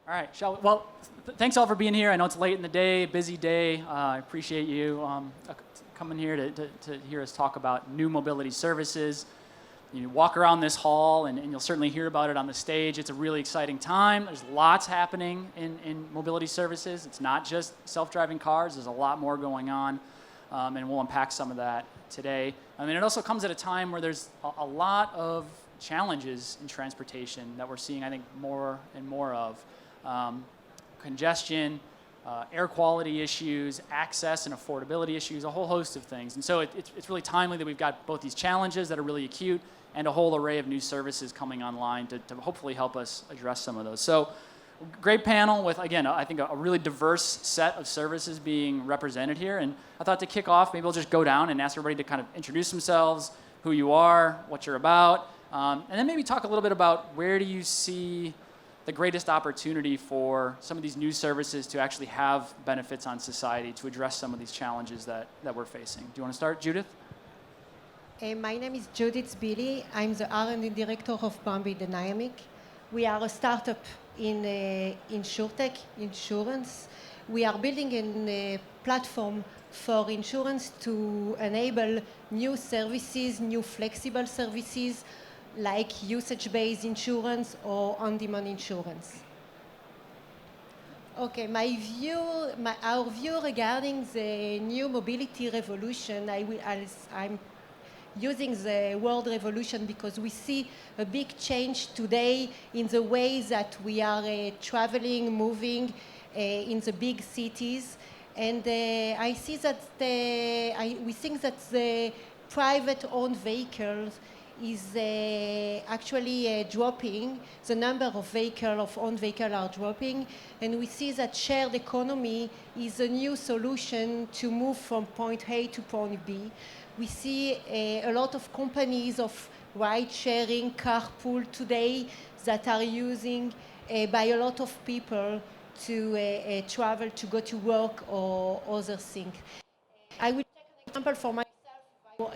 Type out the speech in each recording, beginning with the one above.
All right, well, thanks all for being here. I know it's late in the day, busy day. I appreciate you coming here to hear us talk about new mobility services. You walk around this hall, and you'll certainly hear about it on the stage. It's a really exciting time. There's lots happening in mobility services. It's not just self-driving cars. There's a lot more going on, and we'll unpack some of that today. I mean, it also comes at a time where there's a lot of challenges in transportation that we're seeing, I think, more and more of. Congestion, air quality issues, access and affordability issues, a whole host of things. And so it's really timely that we've got both these challenges that are really acute and a whole array of new services coming online to hopefully help us address some of those. So great panel with, again, I think a really diverse set of services being represented here. And I thought to kick off, maybe we'll just go down and ask everybody to kind of introduce themselves, who you are, what you're about, and then maybe talk a little bit about where do you see the greatest opportunity for some of these new services to actually have benefits on society to address some of these challenges that we're facing. Do you want to start, Judith? My name is Judith Zbili. I'm the R&D director of Bambi Dynamic. We are a startup in insurtech, insurance. We are building a platform for insurance to enable new services, new flexible services, like usage-based insurance or on-demand insurance. Okay, our view regarding the new mobility revolution, I'm using the word revolution because we see a big change today in the way that we are traveling, moving in the big cities. And I see that we think that the private-owned vehicles is actually dropping. The number of owned vehicles are dropping, and we see that shared economy is a new solution to move from point A to point B. We see a lot of companies of ride-sharing, carpool today that are using by a lot of people to travel, to go to work or other things. I will take an example for myself.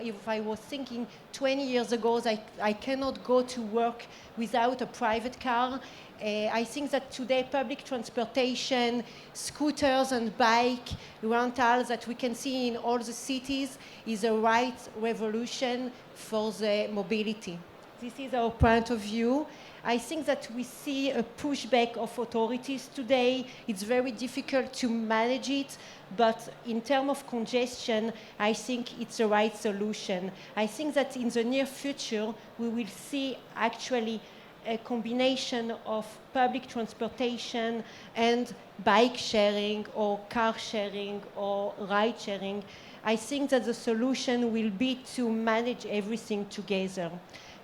If I was thinking 20 years ago, I cannot go to work without a private car. I think that today public transportation, scooters and bike rentals that we can see in all the cities is a right revolution for the mobility. This is our point of view. I think that we see a pushback of authorities today. It's very difficult to manage it, but in terms of congestion, I think it's the right solution. I think that in the near future, we will see actually a combination of public transportation and bike sharing or car sharing or ride sharing. I think that the solution will be to manage everything together.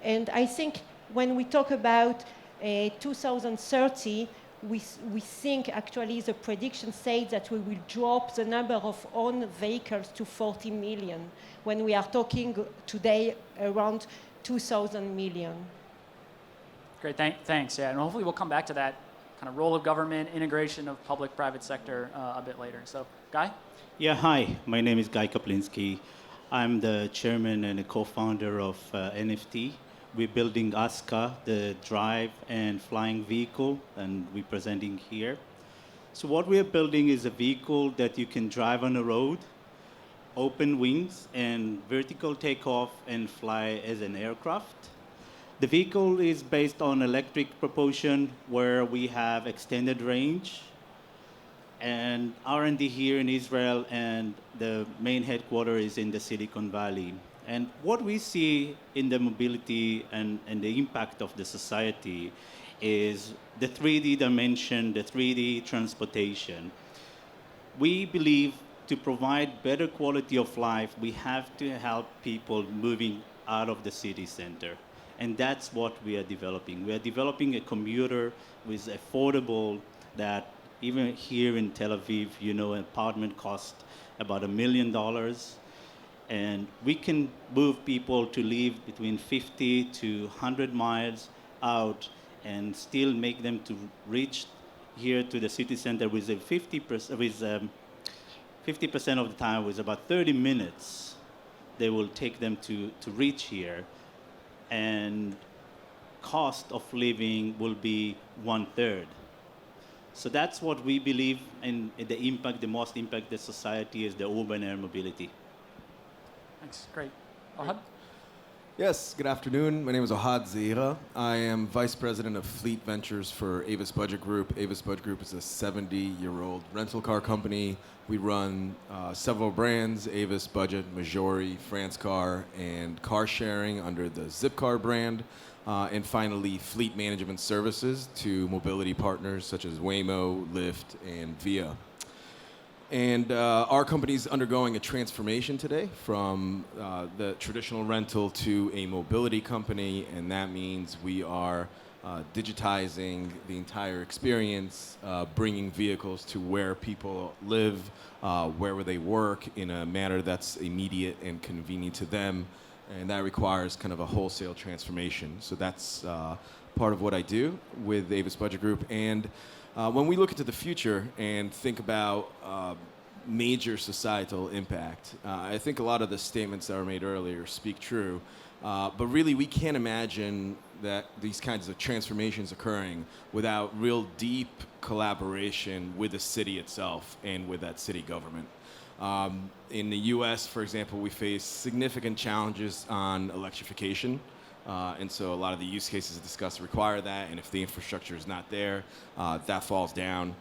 And I think when we talk about 2030, we think actually the prediction says that we will drop the number of owned vehicles to 40 million, when we are talking today around 2,000 million. Great, thanks. Yeah, and hopefully we'll come back to that kind of role of government, integration of public-private sector a bit later. So, Guy? Yeah, hi. My name is Guy Kaplinsky. I'm the chairman and a co-founder of NFT. We're building ASCA, the drive and flying vehicle, and we're presenting here. So what we're building is a vehicle that you can drive on the road, open wings, and vertical takeoff and fly as an aircraft. The vehicle is based on electric propulsion, where we have extended range, and R&D here in Israel, and the main headquarters is in the Silicon Valley. And what we see in the mobility and the impact of the society is the 3D dimension, the 3D transportation. We believe to provide better quality of life, we have to help people moving out of the city center. And that's what we are developing. We are developing a commuter with affordable that even here in Tel Aviv, an apartment costs about $1 million. And we can move people to live between 50 to 100 miles out and still make them to reach here to the city center with 50% of the time, with about 30 minutes, they will take them to reach here. And cost of living will be 1/3. So that's what we believe in the impact, the most impact the society is the urban air mobility. Thanks. Great. Ohad? Yes, good afternoon. My name is Ohad Zeira. I am Vice President of Fleet Ventures for Avis Budget Group. Avis Budget Group is a 70-year-old rental car company. We run several brands, Avis Budget, Majori, France Car, and car sharing under the Zipcar brand. And finally, fleet management services to mobility partners such as Waymo, Lyft, and Via. And our company is undergoing a transformation today from the traditional rental to a mobility company, and that means we are digitizing the entire experience, bringing vehicles to where people live, where they work in a manner that's immediate and convenient to them, and that requires kind of a wholesale transformation. So that's part of what I do with Avis Budget Group. And when we look into the future and think about major societal impact, I think a lot of the statements that were made earlier speak true. But really, we can't imagine that these kinds of transformations occurring without real deep collaboration with the city itself and with that city government. In the US, for example, we face significant challenges on electrification. And so a lot of the use cases discussed require that, and if the infrastructure is not there, that falls down.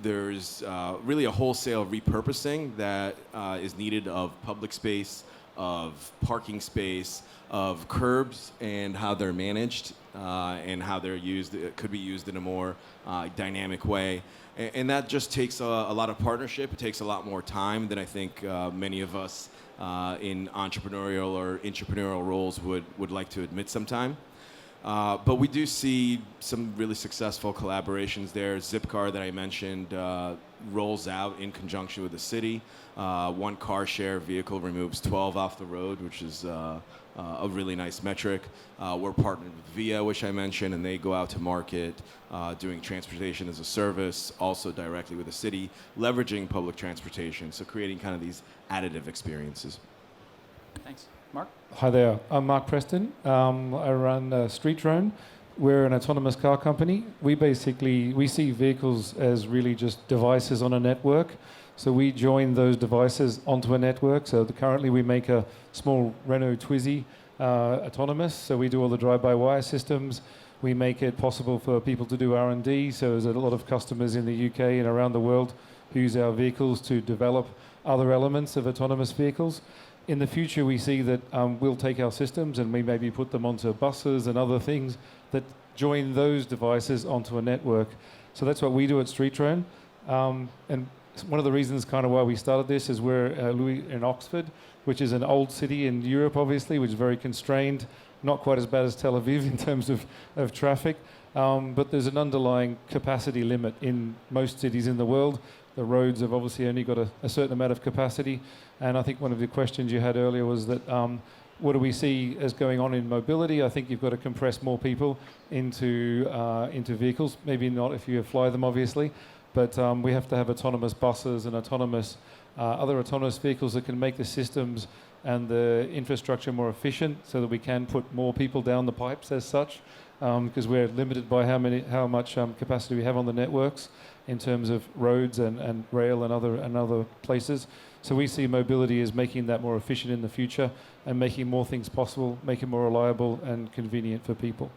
There's really a wholesale repurposing that is needed of public space, of parking space, of curbs and how they're managed and how they're used. It could be used in a more dynamic way. And that just takes a lot of partnership. It takes a lot more time than I think many of us in entrepreneurial or intrapreneurial roles would like to admit sometime. But we do see some really successful collaborations there. Zipcar that I mentioned rolls out in conjunction with the city. One car share vehicle removes 12 off the road, which is a really nice metric. We're partnered with Via, which I mentioned, and they go out to market doing transportation as a service, also directly with the city, leveraging public transportation, so creating kind of these additive experiences. Thanks. Mark? Hi there, I'm Mark Preston. I run StreetDrone. We're an autonomous car company. We see vehicles as really just devices on a network. So we join those devices onto a network. So currently we make a small Renault Twizy autonomous. So we do all the drive-by-wire systems. We make it possible for people to do R&D. So there's a lot of customers in the UK and around the world who use our vehicles to develop other elements of autonomous vehicles. In the future, we see that we'll take our systems and we maybe put them onto buses and other things that join those devices onto a network. So that's what we do at StreetDrone. And one of the reasons kind of why we started this is we're in Oxford, which is an old city in Europe, obviously, which is very constrained, not quite as bad as Tel Aviv in terms of traffic. But there's an underlying capacity limit in most cities in the world. The roads have obviously only got a certain amount of capacity. And I think one of the questions you had earlier was that what do we see as going on in mobility? I think you've got to compress more people into vehicles. Maybe not if you fly them, obviously. But we have to have autonomous buses and other autonomous vehicles that can make the systems and the infrastructure more efficient so that we can put more people down the pipes as such, because we're limited by how much capacity we have on the networks in terms of roads and rail and other places. So we see mobility as making that more efficient in the future and making more things possible, making it more reliable and convenient for people.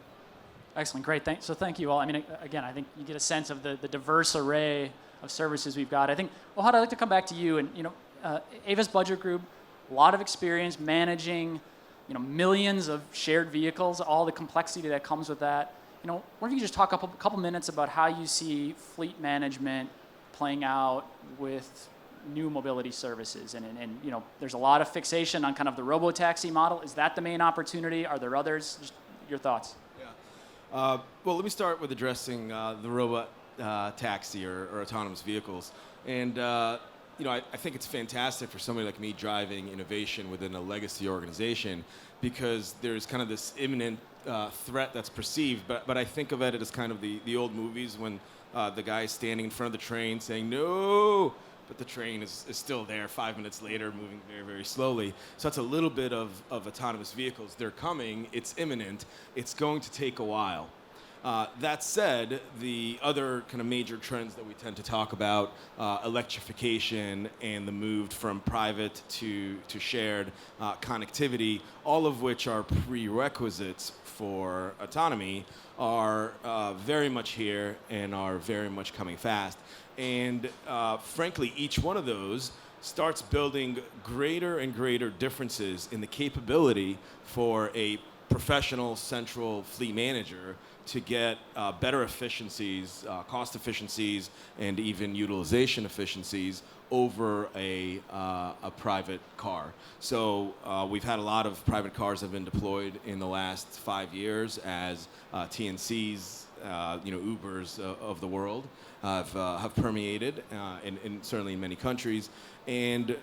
Excellent, great. So thank you all. I mean, again, I think you get a sense of the diverse array of services we've got. I think, Ohad, I'd like to come back to you. And Avis Budget Group, a lot of experience managing, millions of shared vehicles, all the complexity that comes with that. Why don't you just talk a couple minutes about how you see fleet management playing out with new mobility services, and there's a lot of fixation on kind of the robo-taxi model. Is that the main opportunity? Are there others? Just your thoughts. Yeah. Well, let me start with addressing the robot taxi or autonomous vehicles. And I think it's fantastic for somebody like me driving innovation within a legacy organization, because there's kind of this imminent threat that's perceived. But I think of it as kind of the old movies when the guy is standing in front of the train saying, "No!" but the train is still there 5 minutes later, moving very, very slowly. So that's a little bit of autonomous vehicles. They're coming. It's imminent. It's going to take a while. That said, the other kind of major trends that we tend to talk about, electrification and the move from private to shared connectivity, all of which are prerequisites for autonomy, are very much here and are very much coming fast. And frankly, each one of those starts building greater and greater differences in the capability for a professional central fleet manager to get better efficiencies, cost efficiencies, and even utilization efficiencies over a private car. So we've had a lot of private cars that have been deployed in the last 5 years as TNCs, Ubers of the world have permeated, and certainly in many countries. And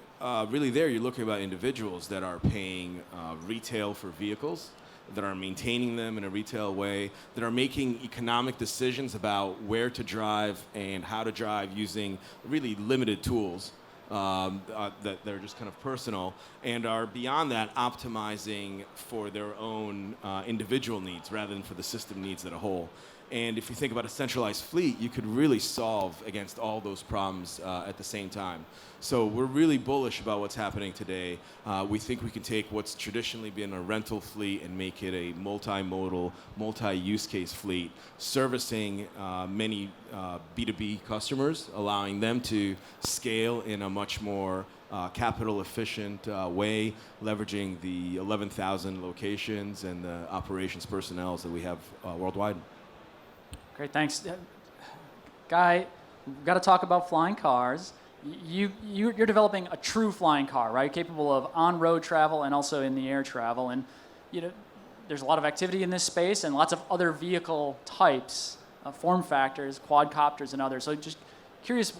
really there you're looking about individuals that are paying retail for vehicles, that are maintaining them in a retail way, that are making economic decisions about where to drive and how to drive using really limited tools that they're just kind of personal, and are beyond that optimizing for their own individual needs rather than for the system needs as a whole. And if you think about a centralized fleet, you could really solve against all those problems at the same time. So we're really bullish about what's happening today. We think we can take what's traditionally been a rental fleet and make it a multimodal, multi-use case fleet, servicing many B2B customers, allowing them to scale in a much more capital efficient way, leveraging the 11,000 locations and the operations personnel that we have worldwide. Great, thanks. Guy, we've got to talk about flying cars. You're developing a true flying car, right? Capable of on-road travel and also in the air travel. And there's a lot of activity in this space and lots of other vehicle types, form factors, quadcopters and others. So just curious,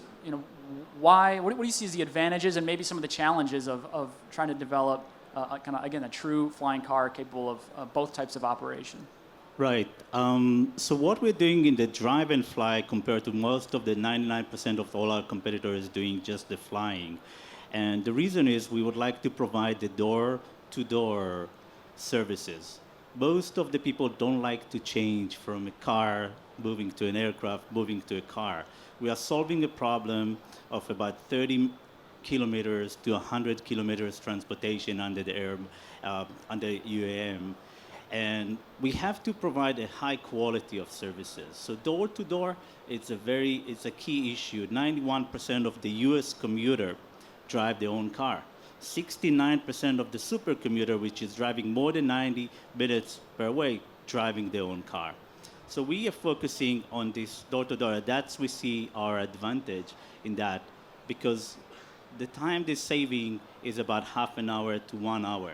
why? What do you see as the advantages and maybe some of the challenges of trying to develop a true flying car capable of both types of operation? Right. So what we're doing in the drive and fly compared to most of the 99% of all our competitors doing just the flying. And the reason is we would like to provide the door-to-door services. Most of the people don't like to change from a car, moving to an aircraft, moving to a car. We are solving a problem of about 30 kilometers to 100 kilometers transportation under the air, under UAM. And we have to provide a high quality of services. So door to door, it's a key issue. 91% of the US commuter drive their own car. 69% of the super commuter, which is driving more than 90 minutes per way, driving their own car. So we are focusing on this door to door. That's we see our advantage in that, because the time they're saving is about half an hour to 1 hour.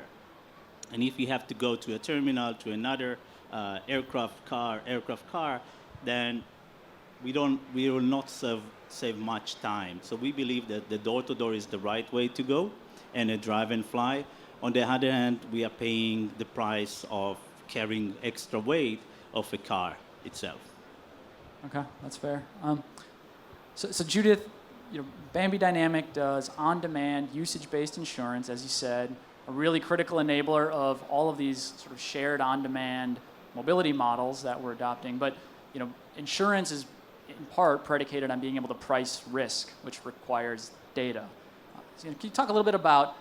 And if you have to go to a terminal, to another aircraft car, then we will not save much time. So we believe that the door-to-door is the right way to go, and a drive and fly. On the other hand, we are paying the price of carrying extra weight of a car itself. Okay, that's fair. So Judith, Bambi Dynamic does on-demand, usage-based insurance, as you said, a really critical enabler of all of these sort of shared on-demand mobility models that we're adopting. But insurance is in part predicated on being able to price risk, which requires data. So, can you talk a little bit about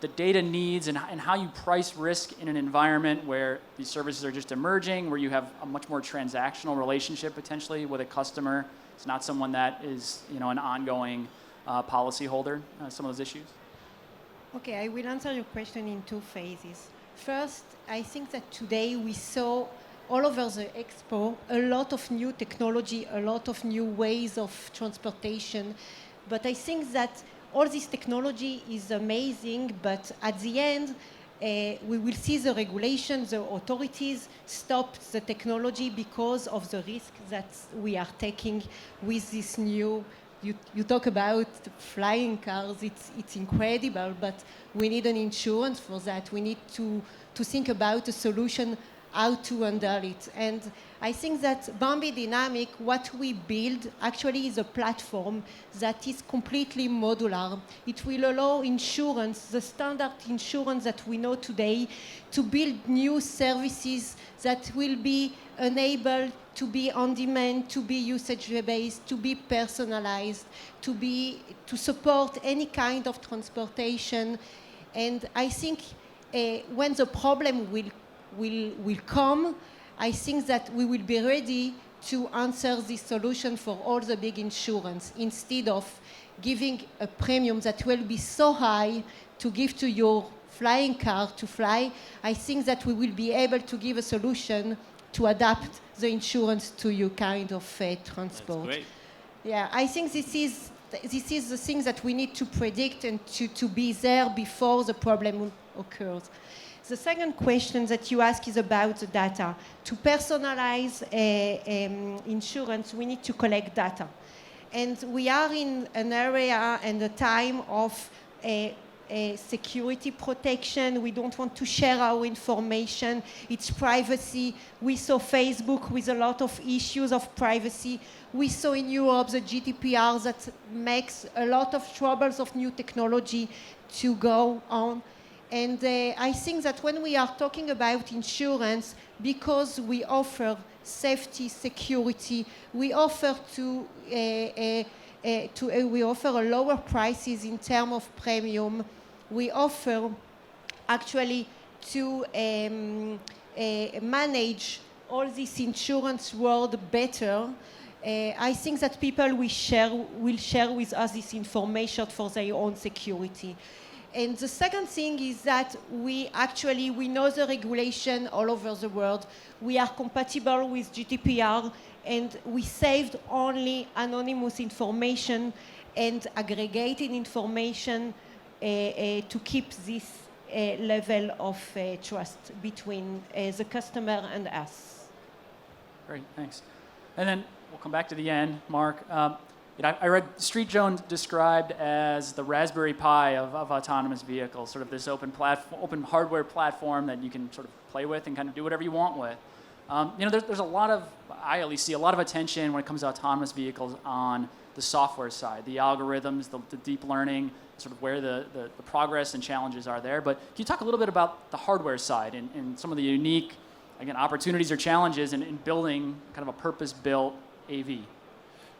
the data needs and how you price risk in an environment where these services are just emerging, where you have a much more transactional relationship potentially with a customer? It's not someone that is an ongoing policyholder. Some of those issues. Okay, I will answer your question in two phases. First, I think that today we saw all over the expo a lot of new technology, a lot of new ways of transportation. But I think that all this technology is amazing, but at the end, we will see the regulations, the authorities stop the technology because of the risk that we are taking with this new. You talk about flying cars, it's incredible, but we need an insurance for that. We need to think about a solution how to handle it. And I think that Bambi Dynamic, what we build actually is a platform that is completely modular. It will allow insurance, the standard insurance that we know today, to build new services that will be enabled to be on demand, to be usage-based, to be personalized, to support any kind of transportation. And I think when the problem will come, I think that we will be ready to answer this solution for all the big insurance instead of giving a premium that will be so high to give to your flying car to fly. I think that we will be able to give a solution to adapt the insurance to your kind of transport. That's great. Yeah, I think this is the thing that we need to predict and to be there before the problem occurs. The second question that you ask is about the data. To personalize insurance, we need to collect data. And we are in an area and a time of security protection. We don't want to share our information. It's privacy. We saw Facebook with a lot of issues of privacy. We saw in Europe the GDPR that makes a lot of troubles of new technology to go on. And I think that when we are talking about insurance, because we offer safety, security, we offer we offer a lower prices in terms of premium. We offer actually to manage all this insurance world better. I think that people will share with us this information for their own security. And the second thing is that we know the regulation all over the world. We are compatible with GDPR, and we saved only anonymous information and aggregated information to keep this level of trust between the customer and us. Great, thanks. And then we'll come back to the end, Mark. I read StreetDrone described as the Raspberry Pi of autonomous vehicles, sort of this open hardware platform that you can sort of play with and kind of do whatever you want with. There's a lot of, I at least see a lot of attention when it comes to autonomous vehicles on the software side, the algorithms, the deep learning, sort of where the progress and challenges are there. But can you talk a little bit about the hardware side and some of the unique, again, opportunities or challenges in building kind of a purpose-built AV?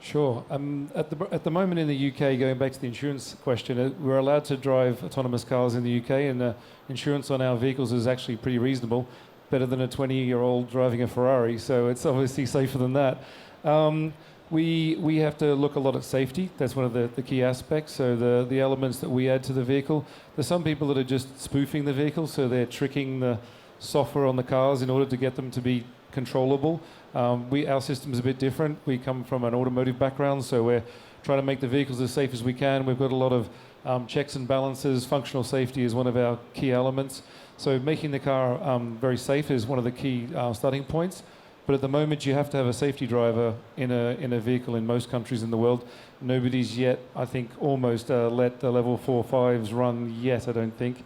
Sure. At the moment in the UK, going back to the insurance question, we're allowed to drive autonomous cars in the UK, and insurance on our vehicles is actually pretty reasonable, better than a 20-year-old driving a Ferrari, so it's obviously safer than that. We have to look a lot at safety. That's one of the key aspects, so the elements that we add to the vehicle. There's some people that are just spoofing the vehicle, so they're tricking the software on the cars in order to get them to be controllable. Our system is a bit different. We come from an automotive background, so we're trying to make the vehicles as safe as we can. We've got a lot of checks and balances. Functional safety is one of our key elements. So making the car very safe is one of the key starting points. But at the moment, you have to have a safety driver in a vehicle in most countries in the world. Nobody's yet, I think, almost let the level 4 5s run yet, I don't think,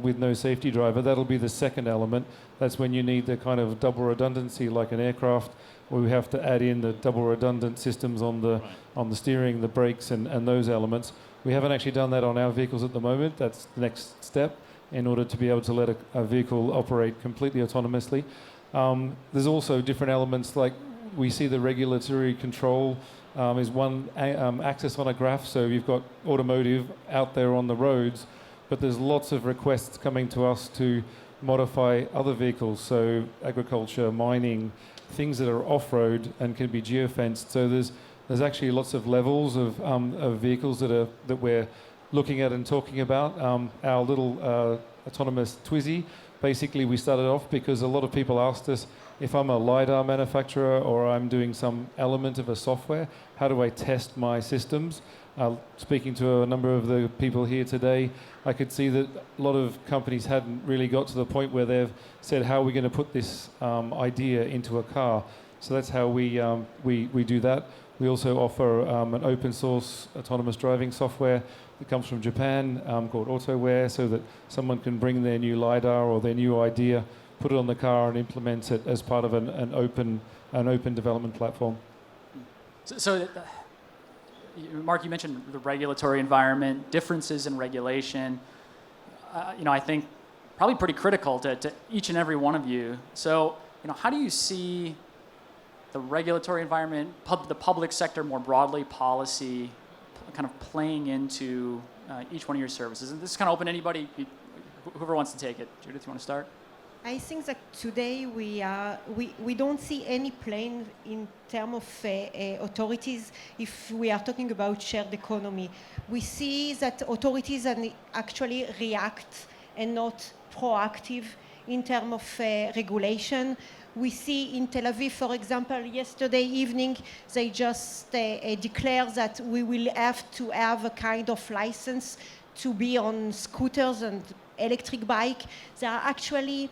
with no safety driver. That'll be the second element. That's when you need the kind of double redundancy like an aircraft, where we have to add in the double redundant systems on the steering, the brakes, and those elements. We haven't actually done that on our vehicles at the moment. That's the next step in order to be able to let a vehicle operate completely autonomously. There's also different elements, like we see the regulatory control is one axis on a graph. So you've got automotive out there on the roads, but there's lots of requests coming to us to modify other vehicles, so agriculture, mining, things that are off-road and can be geofenced. So there's actually lots of levels of vehicles that we're looking at and talking about. Our little autonomous Twizy, basically we started off because a lot of people asked us, if I'm a LiDAR manufacturer or I'm doing some element of a software, how do I test my systems? Speaking to a number of the people here today, I could see that a lot of companies hadn't really got to the point where they've said, how are we going to put this idea into a car? So that's how we do that. We also offer an open source autonomous driving software that comes from Japan called AutoWare, so that someone can bring their new LiDAR or their new idea, put it on the car and implement it as part of an open development platform. Mark, you mentioned the regulatory environment, differences in regulation. I think probably pretty critical to each and every one of you. So, how do you see the regulatory environment, the public sector more broadly, policy, kind of playing into each one of your services? And this is kind of open to anybody, whoever wants to take it. Judith, you want to start? I think that today we don't see any plan in terms of authorities if we are talking about shared economy. We see that authorities actually react and not proactive in terms of regulation. We see in Tel Aviv, for example, yesterday evening, they just declared that we will have to have a kind of license to be on scooters and electric bike. They are actually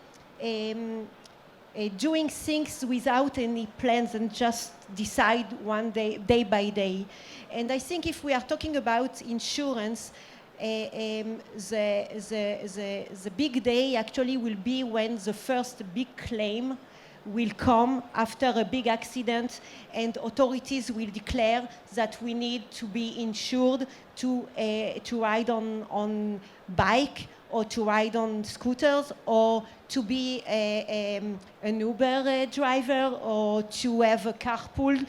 doing things without any plans and just decide one day by day. And I think if we are talking about insurance, the big day actually will be when the first big claim will come after a big accident, and authorities will declare that we need to be insured to ride on bike or to ride on scooters or to be an Uber driver or to have a carpool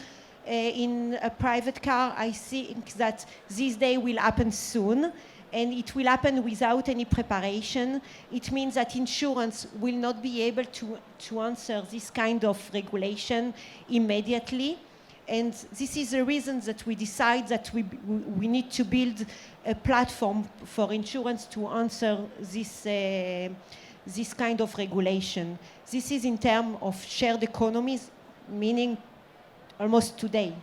in a private car. I think that this day will happen soon, and it will happen without any preparation. It means that insurance will not be able to answer this kind of regulation immediately. And this is the reason that we decide that we need to build a platform for insurance to answer this kind of regulation. This is in terms of shared economies, meaning almost today.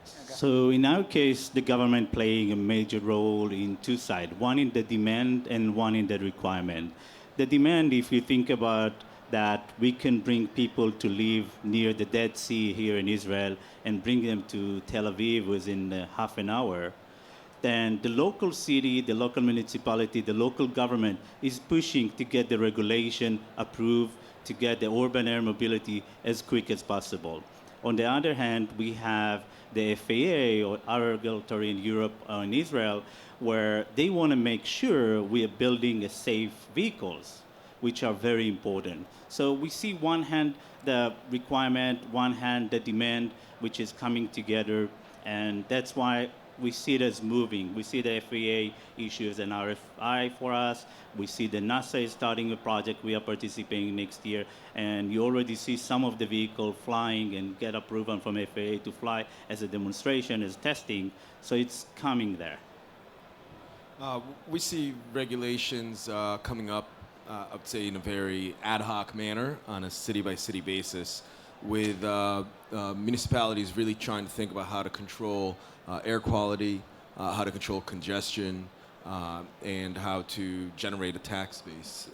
So in our case, the government playing a major role in two sides, one in the demand and one in the requirement. The demand, if you think about that, we can bring people to live near the Dead Sea here in Israel and bring them to Tel Aviv within half an hour. Then the local city, the local municipality, the local government is pushing to get the regulation approved, to get the urban air mobility as quick as possible. On the other hand, we have the FAA or our regulatory in Europe or in Israel, where they want to make sure we are building safe vehicles, which are very important. So we see one hand the requirement, one hand the demand, which is coming together, and that's why we see it as moving. We see the FAA issues an RFI for us. We see the NASA is starting a project. We are participating next year. And you already see some of the vehicle flying and get approval from FAA to fly as a demonstration, as testing. So it's coming there. We see regulations coming up, I would say, in a very ad hoc manner on a city-by-city basis, with municipalities really trying to think about how to control air quality, how to control congestion, and how to generate a tax base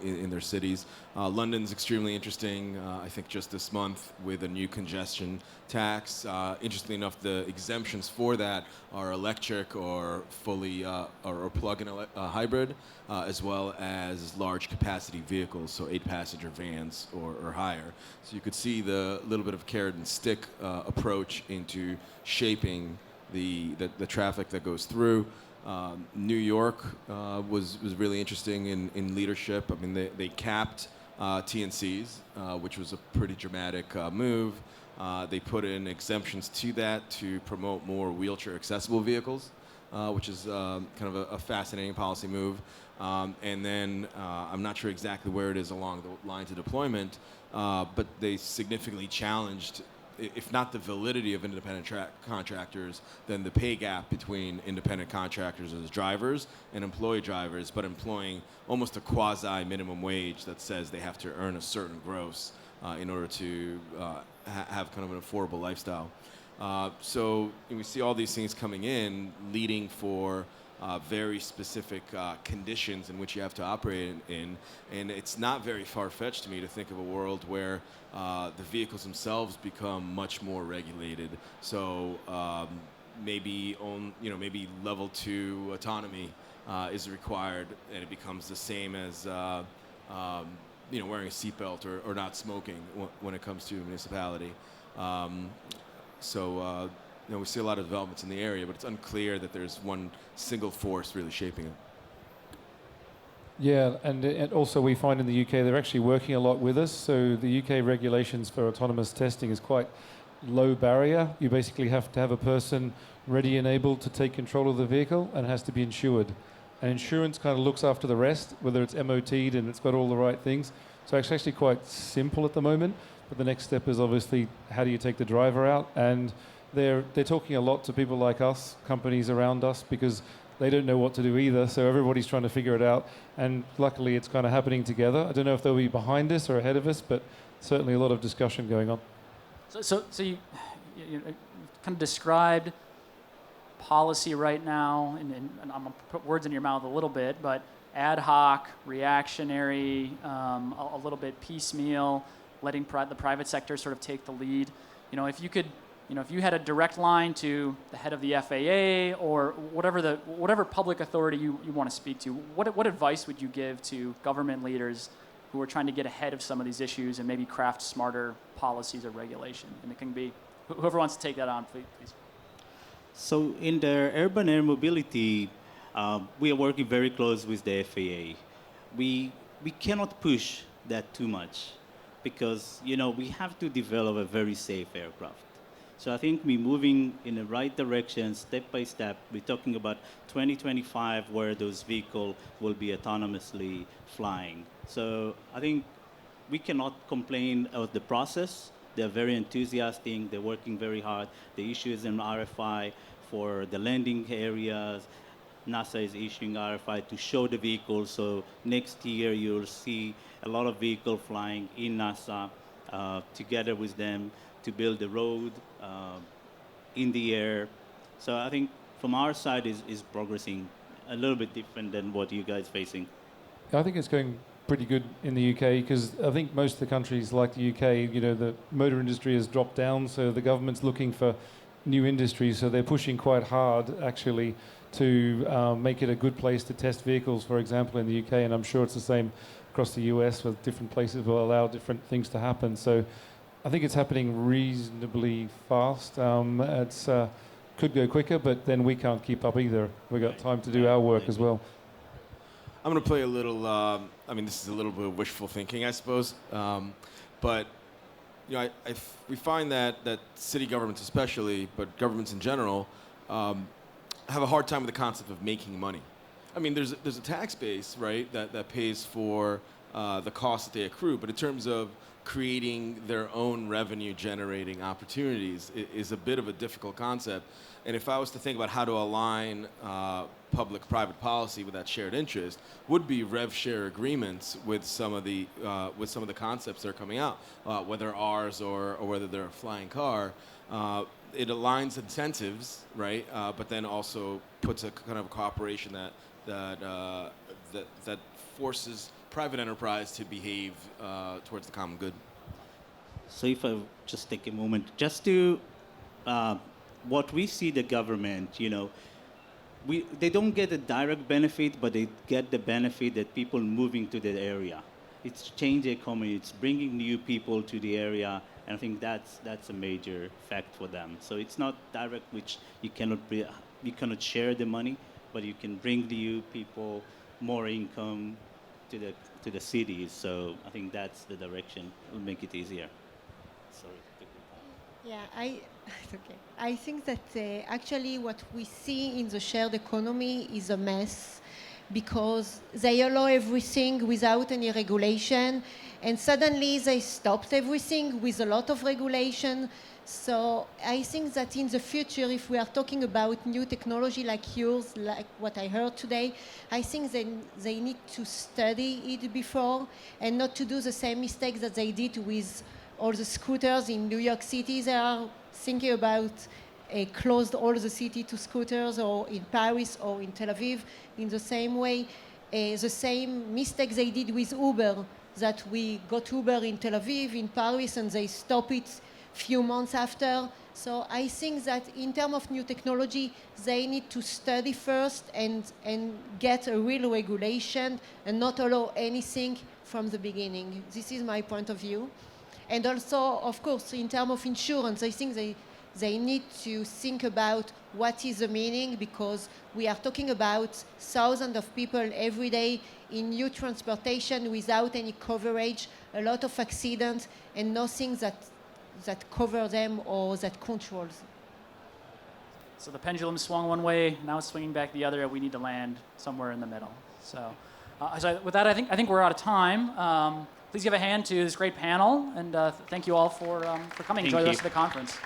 in their cities. London's extremely interesting, I think just this month, with a new congestion tax. Interestingly enough, the exemptions for that are electric or fully or plug-in hybrid, as well as large capacity vehicles, so 8-passenger vans or higher. So you could see the little bit of carrot and stick approach into shaping the traffic that goes through. New York was really interesting in leadership. I mean, they capped TNCs, which was a pretty dramatic move. They put in exemptions to that to promote more wheelchair accessible vehicles, which is kind of a fascinating policy move. And then I'm not sure exactly where it is along the lines of deployment, but they significantly challenged, if not the validity of independent contractors, then the pay gap between independent contractors as drivers and employee drivers, but employing almost a quasi minimum wage that says they have to earn a certain gross in order to have kind of an affordable lifestyle. So we see all these things coming in, leading for very specific conditions in which you have to operate in. And it's not very far-fetched to me to think of a world where the vehicles themselves become much more regulated. So maybe level 2 autonomy is required, and it becomes the same as wearing a seatbelt or not smoking when it comes to a municipality. We see a lot of developments in the area, but it's unclear that there's one single force really shaping it. Yeah, and also we find in the UK they're actually working a lot with us. So the UK regulations for autonomous testing is quite low barrier. You basically have to have a person ready and able to take control of the vehicle and has to be insured. And insurance kind of looks after the rest, whether it's MOT'd and it's got all the right things. So it's actually quite simple at the moment. But the next step is obviously how do you take the driver out? And they're talking a lot to people like us, companies around us, because they don't know what to do either. So everybody's trying to figure it out. And luckily it's kind of happening together. I don't know if they'll be behind us or ahead of us, but certainly a lot of discussion going on. So you kind of described policy right now, and I'm going to put words in your mouth a little bit, but ad hoc, reactionary, a little bit piecemeal, letting the private sector sort of take the lead. If you had a direct line to the head of the FAA or whatever public authority you want to speak to, what advice would you give to government leaders who are trying to get ahead of some of these issues and maybe craft smarter policies or regulation? And it can be whoever wants to take that on, please. So in the urban air mobility, we are working very close with the FAA. We cannot push that too much because, we have to develop a very safe aircraft. So I think we're moving in the right direction, step by step. We're talking about 2025 where those vehicles will be autonomously flying. So I think we cannot complain of the process. They're very enthusiastic. They're working very hard. The issue is an RFI for the landing areas. NASA is issuing RFI to show the vehicles. So next year you'll see a lot of vehicles flying in NASA together with them to build the road in the air. So I think from our side is progressing a little bit different than what you guys facing. I think it's going pretty good in the UK because I think most of the countries like the UK, the motor industry has dropped down, so the government's looking for new industries, so they're pushing quite hard actually to make it a good place to test vehicles, for example, in the UK, and I'm sure it's the same across the US with different places will allow different things to happen. So I think it's happening reasonably fast. It's could go quicker, but then we can't keep up either. We've got time to do our work as well. I'm going to play a little, this is a little bit of wishful thinking, I suppose. But we find that city governments especially, but governments in general, have a hard time with the concept of making money. There's a tax base, right, that pays for the costs that they accrue, but in terms of creating their own revenue-generating opportunities is a bit of a difficult concept. And if I was to think about how to align public-private policy with that shared interest, would be rev share agreements with some of the concepts that are coming out, whether ours or whether they're a flying car. It aligns incentives, right? But then also puts a kind of cooperation that forces private enterprise to behave towards the common good. So if I just take a moment, just to what we see the government, they don't get a direct benefit, but they get the benefit that people moving to the area. It's changed the economy. It's bringing new people to the area, and I think that's a major fact for them. So it's not direct, which you cannot share the money, but you can bring the new people more income to the cities. So I think that's the direction. It'll make it easier. Sorry. Yeah, it's okay. I think that actually what we see in the shared economy is a mess because they allow everything without any regulation, and suddenly they stopped everything with a lot of regulation. So I think that in the future, if we are talking about new technology like yours, like what I heard today, I think they need to study it before and not to do the same mistakes that they did with all the scooters in New York City. They are thinking about closed all the city to scooters, or in Paris or in Tel Aviv in the same way. The same mistake they did with Uber, that we got Uber in Tel Aviv, in Paris, and they stop it few months after. So I think that in terms of new technology, they need to study first and get a real regulation and not allow anything from the beginning. This is my point of view. And also, of course, in terms of insurance, I think they need to think about what is the meaning, because we are talking about thousands of people every day in new transportation without any coverage, a lot of accidents, and nothing that cover them or that controls. So the pendulum swung one way, now it's swinging back the other. We need to land somewhere in the middle. So with that, I think we're out of time. Please give a hand to this great panel, and thank you all for coming. Enjoy the rest of the conference.